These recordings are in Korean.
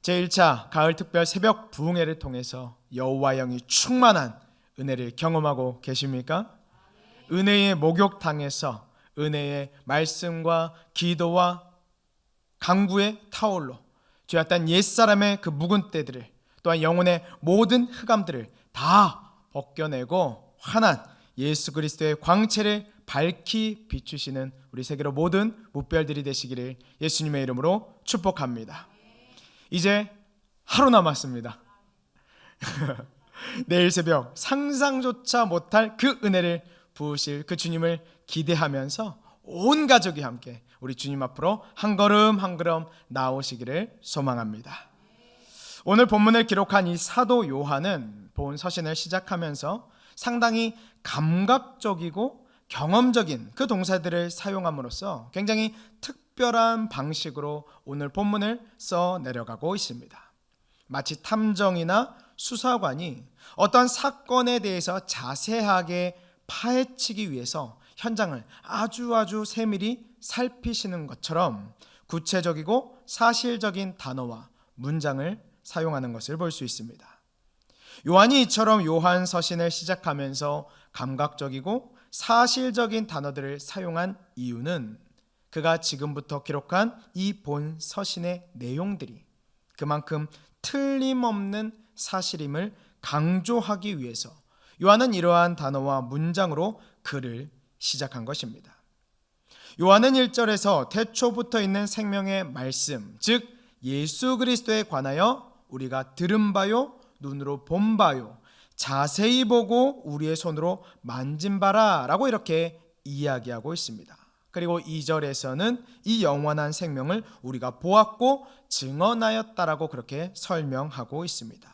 제1차 가을 특별 새벽 부흥회를 통해서 여호와 영이 충만한 은혜를 경험하고 계십니까? 은혜의 목욕탕에서 은혜의 말씀과 기도와 강구의 타올로 죄악된 옛사람의 그 묵은 때들을, 또한 영혼의 모든 흑암들을 다 벗겨내고 환한 예수 그리스도의 광채를 밝히 비추시는 우리 세계로 모든 묵별들이 되시기를 예수님의 이름으로 축복합니다. 이제 하루 남았습니다. 내일 새벽 상상조차 못할 그 은혜를 부으실 그 주님을 기대하면서 온 가족이 함께 우리 주님 앞으로 한 걸음 한 걸음 나오시기를 소망합니다. 오늘 본문을 기록한 이 사도 요한은 본 서신을 시작하면서 상당히 감각적이고 경험적인 그 동사들을 사용함으로써 굉장히 특별한 방식으로 오늘 본문을 써 내려가고 있습니다. 마치 탐정이나 수사관이 어떤 사건에 대해서 자세하게 파헤치기 위해서 현장을 아주 세밀히 살피시는 것처럼 구체적이고 사실적인 단어와 문장을 사용하는 것을 볼 수 있습니다. 요한이 이처럼 요한 서신을 시작하면서 감각적이고 사실적인 단어들을 사용한 이유는 그가 지금부터 기록한 이 본 서신의 내용들이 그만큼 틀림없는 사실임을 강조하기 위해서 요한은 이러한 단어와 문장으로 글을 시작한 것입니다. 요한은 1절에서 태초부터 있는 생명의 말씀, 즉 예수 그리스도에 관하여 우리가 들은 바요, 눈으로 본 바요, 자세히 보고 우리의 손으로 만진 바라 라고 이렇게 이야기하고 있습니다. 그리고 2절에서는 이 영원한 생명을 우리가 보았고 증언하였다라고 그렇게 설명하고 있습니다.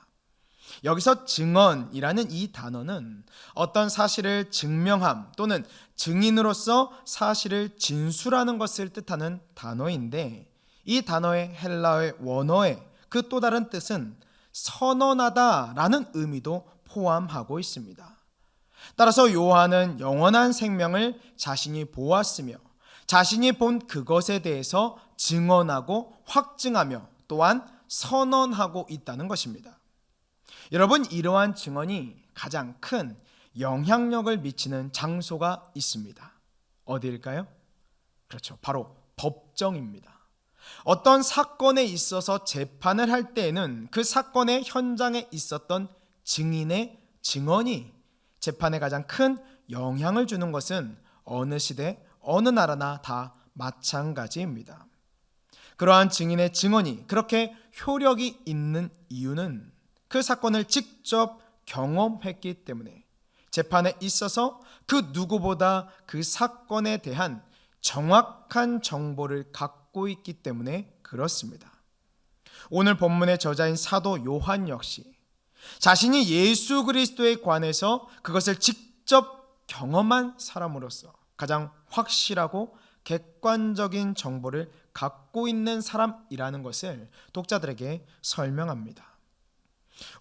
여기서 증언이라는 이 단어는 어떤 사실을 증명함 또는 증인으로서 사실을 진술하는 것을 뜻하는 단어인데, 이 단어의 헬라어의 원어의 그 또 다른 뜻은 선언하다라는 의미도 포함하고 있습니다. 따라서 요한은 영원한 생명을 자신이 보았으며 자신이 본 그것에 대해서 증언하고 확증하며 또한 선언하고 있다는 것입니다. 여러분, 이러한 증언이 가장 큰 영향력을 미치는 장소가 있습니다. 어디일까요? 그렇죠, 바로 법정입니다. 어떤 사건에 있어서 재판을 할 때에는 그 사건의 현장에 있었던 증인의 증언이 재판에 가장 큰 영향을 주는 것은 어느 시대, 어느 나라나 다 마찬가지입니다. 그러한 증인의 증언이 그렇게 효력이 있는 이유는 그 사건을 직접 경험했기 때문에 재판에 있어서 그 누구보다 그 사건에 대한 정확한 정보를 갖고 있기 때문에 그렇습니다. 오늘 본문의 저자인 사도 요한 역시 자신이 예수 그리스도에 관해서 그것을 직접 경험한 사람으로서 가장 확실하고 객관적인 정보를 갖고 있는 사람이라는 것을 독자들에게 설명합니다.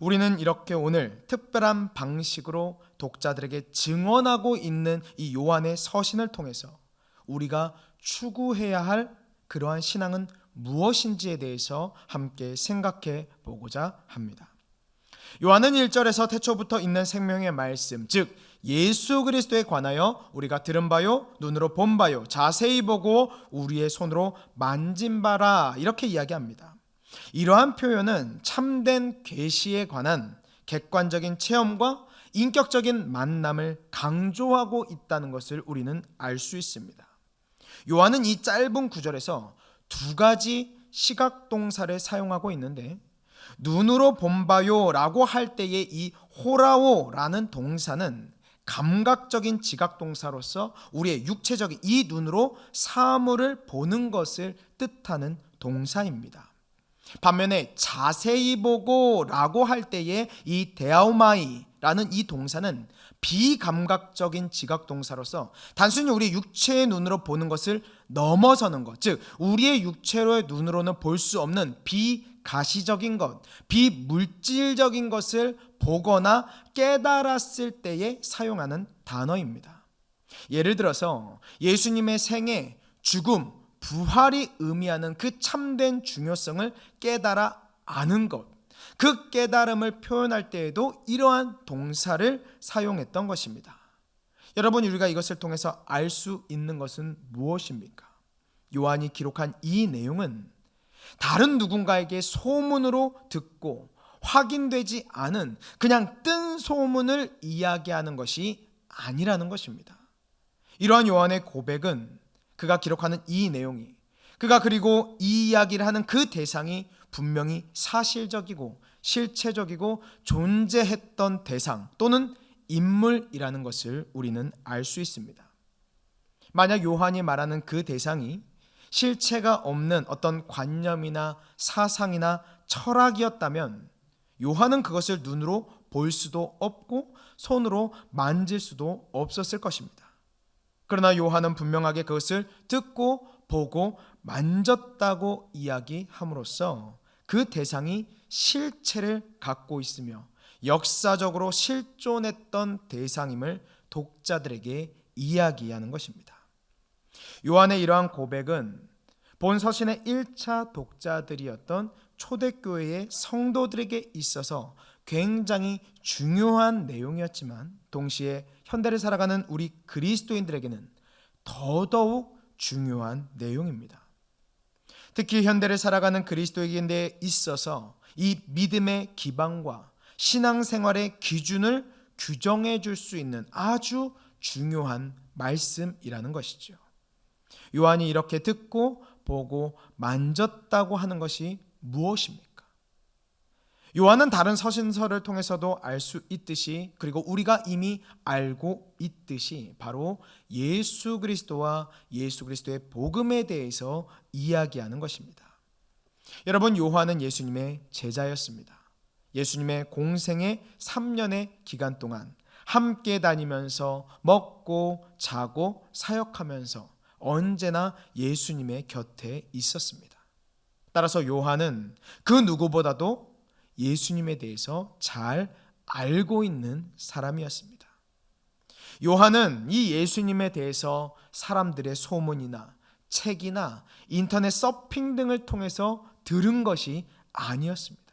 우리는 이렇게 오늘 특별한 방식으로 독자들에게 증언하고 있는 이 요한의 서신을 통해서 우리가 추구해야 할 그러한 신앙은 무엇인지에 대해서 함께 생각해 보고자 합니다. 요한은 1절에서 태초부터 있는 생명의 말씀, 즉 예수 그리스도에 관하여 우리가 들은 바요, 눈으로 본 바요, 자세히 보고 우리의 손으로 만진 바라 이렇게 이야기합니다. 이러한 표현은 참된 계시에 관한 객관적인 체험과 인격적인 만남을 강조하고 있다는 것을 우리는 알 수 있습니다. 요한은 이 짧은 구절에서 두 가지 시각 동사를 사용하고 있는데, 눈으로 본 바요 라고 할 때의 이 호라오라는 동사는 감각적인 지각 동사로서 우리의 육체적인 이 눈으로 사물을 보는 것을 뜻하는 동사입니다. 반면에 자세히 보고 라고 할 때의 이 데아오마이라는 이 동사는 비감각적인 지각 동사로서 단순히 우리 육체의 눈으로 보는 것을 넘어서는 것, 즉 우리의 육체로의 눈으로는 볼 수 없는 비가시적인 것, 비물질적인 것을 보거나 깨달았을 때에 사용하는 단어입니다. 예를 들어서 예수님의 생애, 죽음, 부활이 의미하는 그 참된 중요성을 깨달아 아는 것, 그 깨달음을 표현할 때에도 이러한 동사를 사용했던 것입니다. 여러분, 우리가 이것을 통해서 알 수 있는 것은 무엇입니까? 요한이 기록한 이 내용은 다른 누군가에게 소문으로 듣고 확인되지 않은 그냥 뜬 소문을 이야기하는 것이 아니라는 것입니다. 이러한 요한의 고백은 그가 기록하는 이 내용이, 그가 그리고 이 이야기를 하는 그 대상이 분명히 사실적이고 실체적이고 존재했던 대상 또는 인물이라는 것을 우리는 알 수 있습니다. 만약 요한이 말하는 그 대상이 실체가 없는 어떤 관념이나 사상이나 철학이었다면 요한은 그것을 눈으로 볼 수도 없고 손으로 만질 수도 없었을 것입니다. 그러나 요한은 분명하게 그것을 듣고 보고 만졌다고 이야기함으로써 그 대상이 실체를 갖고 있으며 역사적으로 실존했던 대상임을 독자들에게 이야기하는 것입니다. 요한의 이러한 고백은 본 서신의 1차 독자들이었던 초대교회의 성도들에게 있어서 굉장히 중요한 내용이었지만 동시에 현대를 살아가는 우리 그리스도인들에게는 더더욱 중요한 내용입니다. 특히 현대를 살아가는 그리스도인들에 있어서 이 믿음의 기반과 신앙생활의 기준을 규정해 줄 수 있는 아주 중요한 말씀이라는 것이죠. 요한이 이렇게 듣고 보고 만졌다고 하는 것이 무엇입니까? 요한은 다른 서신서를 통해서도 알 수 있듯이, 그리고 우리가 이미 알고 있듯이 바로 예수 그리스도와 예수 그리스도의 복음에 대해서 이야기하는 것입니다. 여러분, 요한은 예수님의 제자였습니다. 예수님의 공생의 3년의 기간 동안 함께 다니면서 먹고 자고 사역하면서 언제나 예수님의 곁에 있었습니다. 따라서 요한은 그 누구보다도 예수님에 대해서 잘 알고 있는 사람이었습니다. 요한은 이 예수님에 대해서 사람들의 소문이나 책이나 인터넷 서핑 등을 통해서 들은 것이 아니었습니다.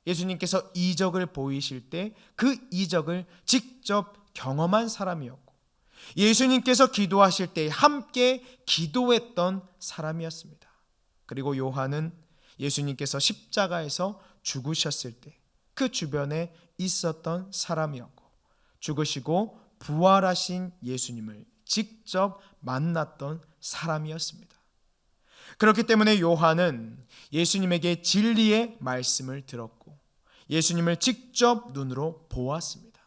예수님께서 이적을 보이실 때 그 이적을 직접 경험한 사람이었고, 예수님께서 기도하실 때 함께 기도했던 사람이었습니다. 그리고 요한은 예수님께서 십자가에서 죽으셨을 때 그 주변에 있었던 사람이었고, 죽으시고 부활하신 예수님을 직접 만났던 사람이었습니다. 그렇기 때문에 요한은 예수님에게 진리의 말씀을 들었고 예수님을 직접 눈으로 보았습니다.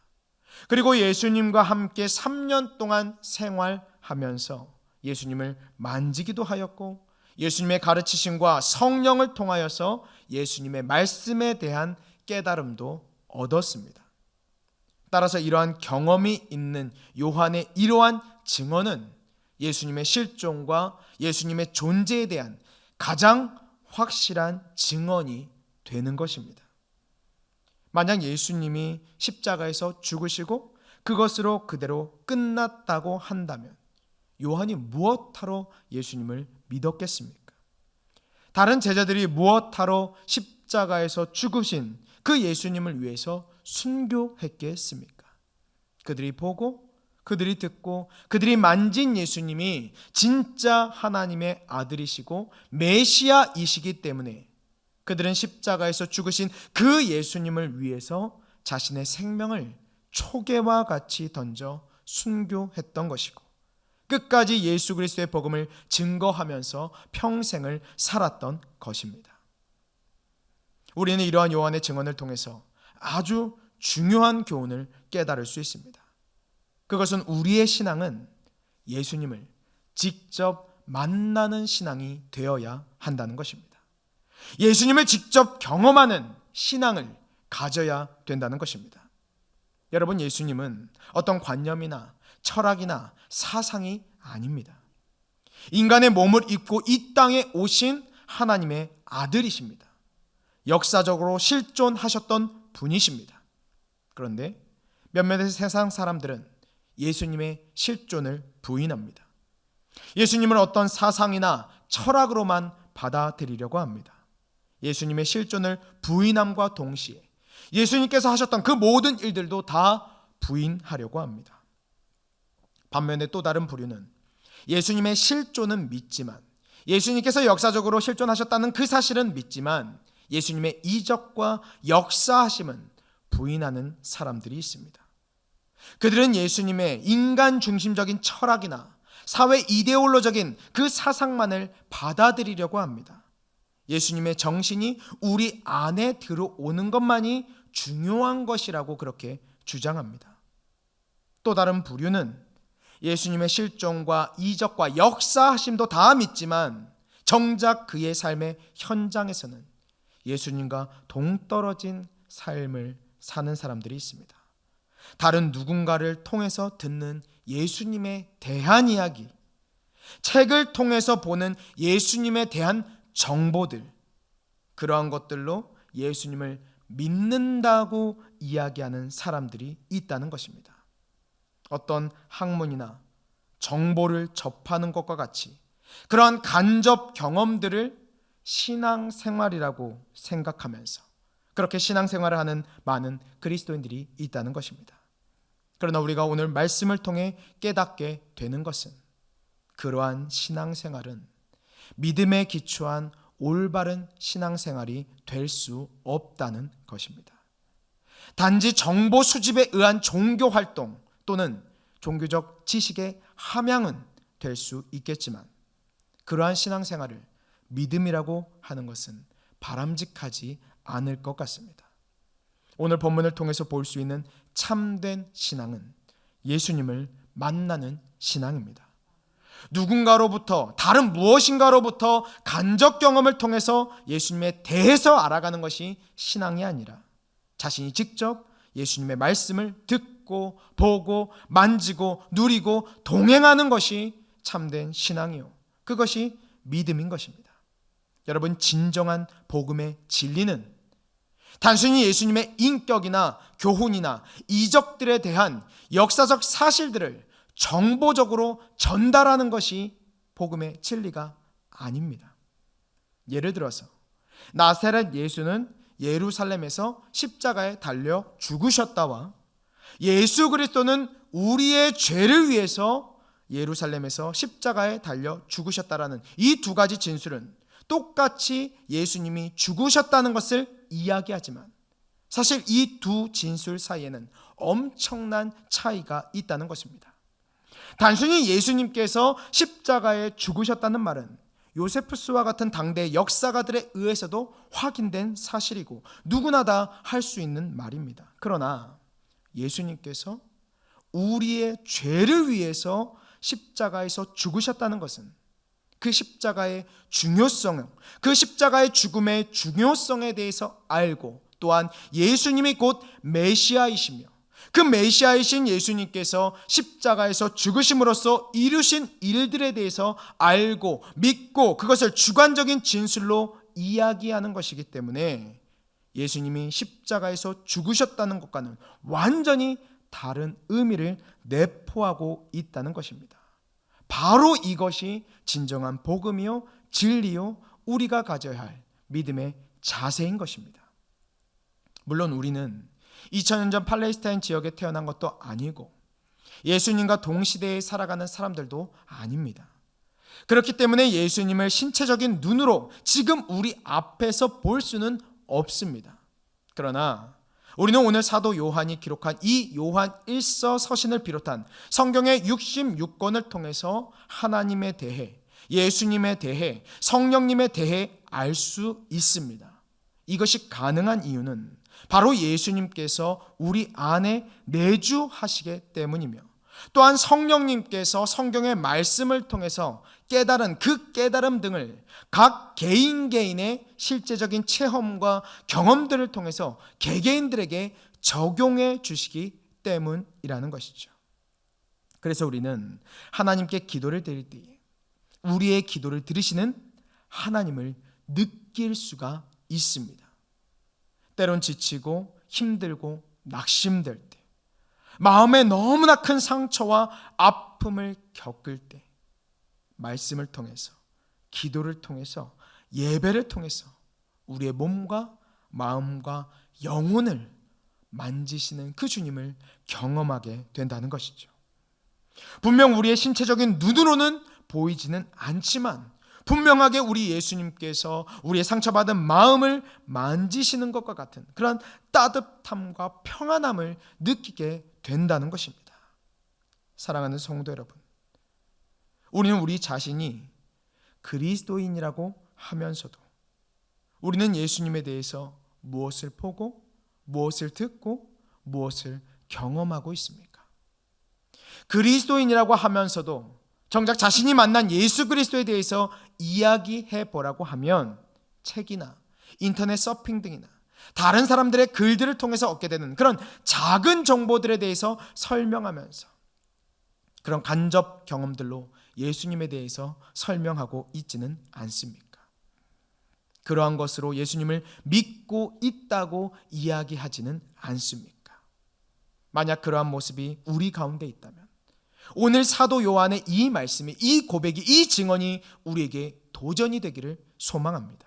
그리고 예수님과 함께 3년 동안 생활하면서 예수님을 만지기도 하였고 예수님의 가르치심과 성령을 통하여서 예수님의 말씀에 대한 깨달음도 얻었습니다. 따라서 이러한 경험이 있는 요한의 이러한 증언은 예수님의 실존과 예수님의 존재에 대한 가장 확실한 증언이 되는 것입니다. 만약 예수님이 십자가에서 죽으시고 그것으로 그대로 끝났다고 한다면 요한이 무엇하러 예수님을 믿었겠습니까? 다른 제자들이 무엇하러 십자가에서 죽으신 그 예수님을 위해서 순교했겠습니까? 그들이 보고 그들이 듣고 그들이 만진 예수님이 진짜 하나님의 아들이시고 메시아이시기 때문에 그들은 십자가에서 죽으신 그 예수님을 위해서 자신의 생명을 초계와 같이 던져 순교했던 것이고 끝까지 예수 그리스도의 복음을 증거하면서 평생을 살았던 것입니다. 우리는 이러한 요한의 증언을 통해서 아주 중요한 교훈을 깨달을 수 있습니다. 그것은 우리의 신앙은 예수님을 직접 만나는 신앙이 되어야 한다는 것입니다. 예수님을 직접 경험하는 신앙을 가져야 된다는 것입니다. 여러분, 예수님은 어떤 관념이나 철학이나 사상이 아닙니다. 인간의 몸을 입고 이 땅에 오신 하나님의 아들이십니다. 역사적으로 실존하셨던 분이십니다. 그런데 몇몇의 세상 사람들은 예수님의 실존을 부인합니다. 예수님을 어떤 사상이나 철학으로만 받아들이려고 합니다. 예수님의 실존을 부인함과 동시에 예수님께서 하셨던 그 모든 일들도 다 부인하려고 합니다. 반면에 또 다른 부류는 예수님의 실존은 믿지만, 예수님께서 역사적으로 실존하셨다는 그 사실은 믿지만 예수님의 이적과 역사하심은 부인하는 사람들이 있습니다. 그들은 예수님의 인간 중심적인 철학이나 사회 이데올로적인 그 사상만을 받아들이려고 합니다. 예수님의 정신이 우리 안에 들어오는 것만이 중요한 것이라고 그렇게 주장합니다. 또 다른 부류는 예수님의 실존과 이적과 역사하심도 다 믿지만 정작 그의 삶의 현장에서는 예수님과 동떨어진 삶을 사는 사람들이 있습니다. 다른 누군가를 통해서 듣는 예수님에 대한 이야기, 책을 통해서 보는 예수님에 대한 정보들, 그러한 것들로 예수님을 믿는다고 이야기하는 사람들이 있다는 것입니다. 어떤 학문이나 정보를 접하는 것과 같이 그러한 간접 경험들을 신앙생활이라고 생각하면서 그렇게 신앙생활을 하는 많은 그리스도인들이 있다는 것입니다. 그러나 우리가 오늘 말씀을 통해 깨닫게 되는 것은 그러한 신앙생활은 믿음에 기초한 올바른 신앙생활이 될 수 없다는 것입니다. 단지 정보 수집에 의한 종교 활동 또는 종교적 지식의 함양은 될 수 있겠지만 그러한 신앙생활을 믿음이라고 하는 것은 바람직하지 않을 것 같습니다. 오늘 본문을 통해서 볼 수 있는 참된 신앙은 예수님을 만나는 신앙입니다. 누군가로부터, 다른 무엇인가로부터 간접 경험을 통해서 예수님에 대해서 알아가는 것이 신앙이 아니라 자신이 직접 예수님의 말씀을 듣고 보고 만지고 누리고 동행하는 것이 참된 신앙이요, 그것이 믿음인 것입니다. 여러분, 진정한 복음의 진리는 단순히 예수님의 인격이나 교훈이나 이적들에 대한 역사적 사실들을 정보적으로 전달하는 것이 복음의 진리가 아닙니다. 예를 들어서 나사렛 예수는 예루살렘에서 십자가에 달려 죽으셨다와 예수 그리스도는 우리의 죄를 위해서 예루살렘에서 십자가에 달려 죽으셨다라는 이 두 가지 진술은 똑같이 예수님이 죽으셨다는 것을 이야기하지만 사실 이 두 진술 사이에는 엄청난 차이가 있다는 것입니다. 단순히 예수님께서 십자가에 죽으셨다는 말은 요세푸스와 같은 당대 역사가들에 의해서도 확인된 사실이고 누구나 다 할 수 있는 말입니다. 그러나 예수님께서 우리의 죄를 위해서 십자가에서 죽으셨다는 것은 그 십자가의 중요성, 그 십자가의 죽음의 중요성에 대해서 알고 또한 예수님이 곧 메시아이시며 그 메시아이신 예수님께서 십자가에서 죽으심으로써 이루신 일들에 대해서 알고 믿고 그것을 주관적인 진술로 이야기하는 것이기 때문에 예수님이 십자가에서 죽으셨다는 것과는 완전히 다른 의미를 내포하고 있다는 것입니다. 바로 이것이 진정한 복음이요 진리요 우리가 가져야 할 믿음의 자세인 것입니다. 물론 우리는 2000년 전 팔레스타인 지역에 태어난 것도 아니고 예수님과 동시대에 살아가는 사람들도 아닙니다. 그렇기 때문에 예수님을 신체적인 눈으로 지금 우리 앞에서 볼 수는 없습니다. 그러나 우리는 오늘 사도 요한이 기록한 이 요한 1서 서신을 비롯한 성경의 66권을 통해서 하나님에 대해, 예수님에 대해, 성령님에 대해 알 수 있습니다. 이것이 가능한 이유는 바로 예수님께서 우리 안에 내주하시기 때문이며 또한 성령님께서 성경의 말씀을 통해서 깨달은 그 깨달음 등을 각 개인의 실제적인 체험과 경험들을 통해서 개개인들에게 적용해 주시기 때문이라는 것이죠. 그래서 우리는 하나님께 기도를 드릴 때에 우리의 기도를 들으시는 하나님을 느낄 수가 있습니다. 때론 지치고 힘들고 낙심될 때, 마음에 너무나 큰 상처와 아픔을 겪을 때 말씀을 통해서, 기도를 통해서, 예배를 통해서 우리의 몸과 마음과 영혼을 만지시는 그 주님을 경험하게 된다는 것이죠. 분명 우리의 신체적인 눈으로는 보이지는 않지만 분명하게 우리 예수님께서 우리의 상처받은 마음을 만지시는 것과 같은 그런 따뜻함과 평안함을 느끼게 된다는 것입니다. 사랑하는 성도 여러분, 우리는 우리 자신이 그리스도인이라고 하면서도 우리는 예수님에 대해서 무엇을 보고 무엇을 듣고 무엇을 경험하고 있습니까? 그리스도인이라고 하면서도 정작 자신이 만난 예수 그리스도에 대해서 이야기해 보라고 하면 책이나 인터넷 서핑 등이나 다른 사람들의 글들을 통해서 얻게 되는 그런 작은 정보들에 대해서 설명하면서 그런 간접 경험들로 예수님에 대해서 설명하고 있지는 않습니까? 그러한 것으로 예수님을 믿고 있다고 이야기하지는 않습니까? 만약 그러한 모습이 우리 가운데 있다면 오늘 사도 요한의 이 말씀이, 이 고백이, 이 증언이 우리에게 도전이 되기를 소망합니다.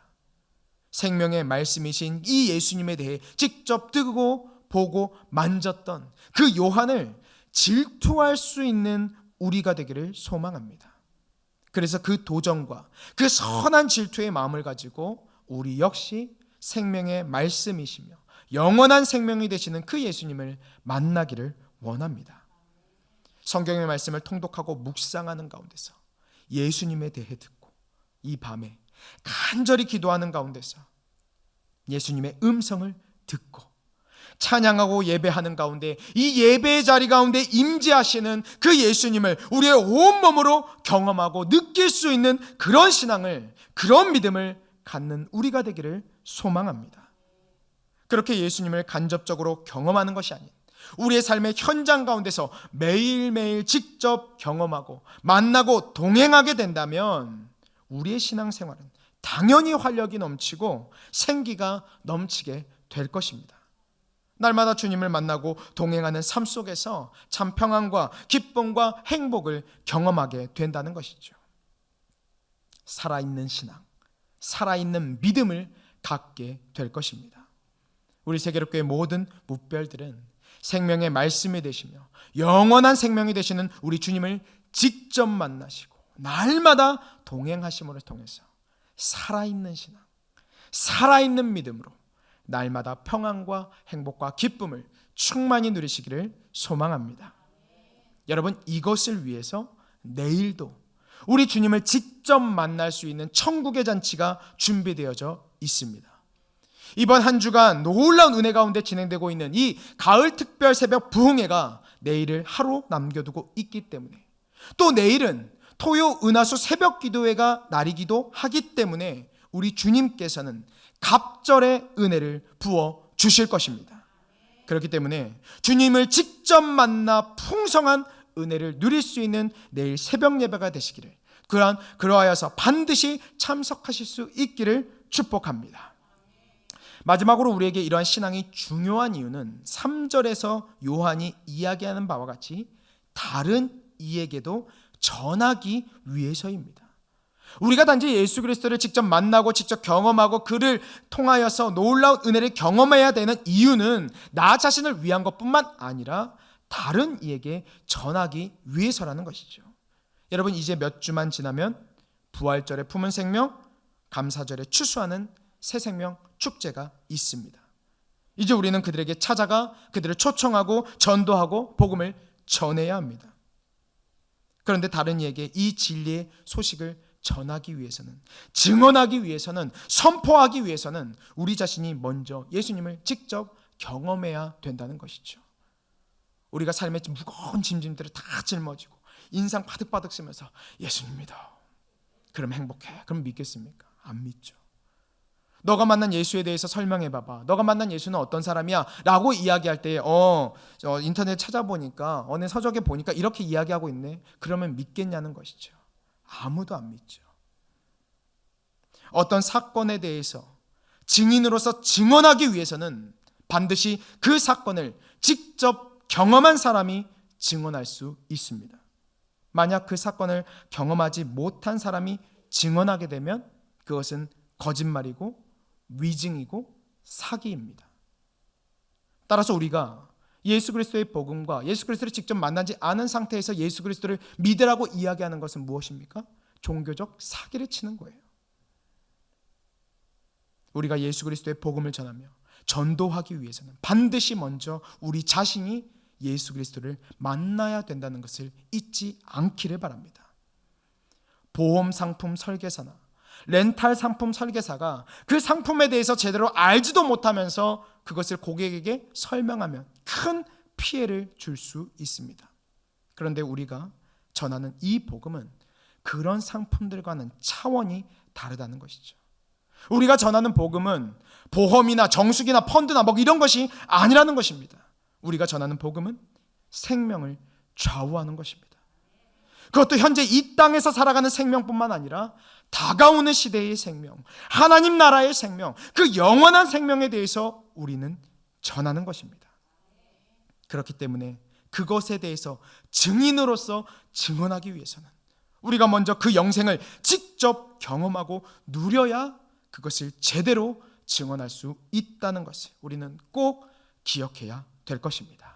생명의 말씀이신 이 예수님에 대해 직접 듣고 보고 만졌던 그 요한을 질투할 수 있는 우리가 되기를 소망합니다. 그래서 그 도전과 그 선한 질투의 마음을 가지고 우리 역시 생명의 말씀이시며 영원한 생명이 되시는 그 예수님을 만나기를 원합니다. 성경의 말씀을 통독하고 묵상하는 가운데서 예수님에 대해 듣고 이 밤에 간절히 기도하는 가운데서 예수님의 음성을 듣고 찬양하고 예배하는 가운데 이 예배의 자리 가운데 임재하시는 그 예수님을 우리의 온몸으로 경험하고 느낄 수 있는 그런 신앙을, 그런 믿음을 갖는 우리가 되기를 소망합니다. 그렇게 예수님을 간접적으로 경험하는 것이 아닌 우리의 삶의 현장 가운데서 매일매일 직접 경험하고 만나고 동행하게 된다면 우리의 신앙생활은 당연히 활력이 넘치고 생기가 넘치게 될 것입니다. 날마다 주님을 만나고 동행하는 삶 속에서 참 평안과 기쁨과 행복을 경험하게 된다는 것이죠. 살아있는 신앙, 살아있는 믿음을 갖게 될 것입니다. 우리 세계롭교회 모든 묵별들은 생명의 말씀이 되시며 영원한 생명이 되시는 우리 주님을 직접 만나시고 날마다 동행하심으로 통해서 살아있는 신앙, 살아있는 믿음으로 날마다 평안과 행복과 기쁨을 충만히 누리시기를 소망합니다. 여러분, 이것을 위해서 내일도 우리 주님을 직접 만날 수 있는 천국의 잔치가 준비되어져 있습니다. 이번 한 주간 놀라운 은혜 가운데 진행되고 있는 이 가을 특별 새벽 부흥회가 내일을 하루 남겨두고 있기 때문에 또 내일은 토요 은하수 새벽 기도회가 날이기도 하기 때문에 우리 주님께서는 갑절의 은혜를 부어 주실 것입니다. 그렇기 때문에 주님을 직접 만나 풍성한 은혜를 누릴 수 있는 내일 새벽 예배가 되시기를 그러하여서 반드시 참석하실 수 있기를 축복합니다. 마지막으로 우리에게 이러한 신앙이 중요한 이유는 3절에서 요한이 이야기하는 바와 같이 다른 이에게도 전하기 위해서입니다. 우리가 단지 예수 그리스도를 직접 만나고 직접 경험하고 그를 통하여서 놀라운 은혜를 경험해야 되는 이유는 나 자신을 위한 것뿐만 아니라 다른 이에게 전하기 위해서라는 것이죠. 여러분, 이제 몇 주만 지나면 부활절에 품은 생명, 감사절에 추수하는 새 생명 축제가 있습니다. 이제 우리는 그들에게 찾아가 그들을 초청하고 전도하고 복음을 전해야 합니다. 그런데 다른 이에게 이 진리의 소식을 전하기 위해서는, 증언하기 위해서는, 선포하기 위해서는 우리 자신이 먼저 예수님을 직접 경험해야 된다는 것이죠. 우리가 삶의 무거운 짐들을 다 짊어지고 인상 바득바득 쓰면서 예수님 믿어, 그럼 행복해, 그럼 믿겠습니까? 안 믿죠. 너가 만난 예수에 대해서 설명해봐봐. 너가 만난 예수는 어떤 사람이야? 라고 이야기할 때 인터넷 찾아보니까 어느 서적에 보니까 이렇게 이야기하고 있네. 그러면 믿겠냐는 것이죠. 아무도 안 믿죠. 어떤 사건에 대해서 증인으로서 증언하기 위해서는 반드시 그 사건을 직접 경험한 사람이 증언할 수 있습니다. 만약 그 사건을 경험하지 못한 사람이 증언하게 되면 그것은 거짓말이고 위증이고 사기입니다. 따라서 우리가 예수 그리스도의 복음과 예수 그리스도를 직접 만나지 않은 상태에서 예수 그리스도를 믿으라고 이야기하는 것은 무엇입니까? 종교적 사기를 치는 거예요. 우리가 예수 그리스도의 복음을 전하며 전도하기 위해서는 반드시 먼저 우리 자신이 예수 그리스도를 만나야 된다는 것을 잊지 않기를 바랍니다. 보험 상품 설계사나 렌탈 상품 설계사가 그 상품에 대해서 제대로 알지도 못하면서 그것을 고객에게 설명하면 큰 피해를 줄 수 있습니다. 그런데 우리가 전하는 이 복음은 그런 상품들과는 차원이 다르다는 것이죠. 우리가 전하는 복음은 보험이나 정수기나 펀드나 뭐 이런 것이 아니라는 것입니다. 우리가 전하는 복음은 생명을 좌우하는 것입니다. 그것도 현재 이 땅에서 살아가는 생명뿐만 아니라 다가오는 시대의 생명, 하나님 나라의 생명, 그 영원한 생명에 대해서 우리는 전하는 것입니다. 그렇기 때문에 그것에 대해서 증인으로서 증언하기 위해서는 우리가 먼저 그 영생을 직접 경험하고 누려야 그것을 제대로 증언할 수 있다는 것을 우리는 꼭 기억해야 될 것입니다.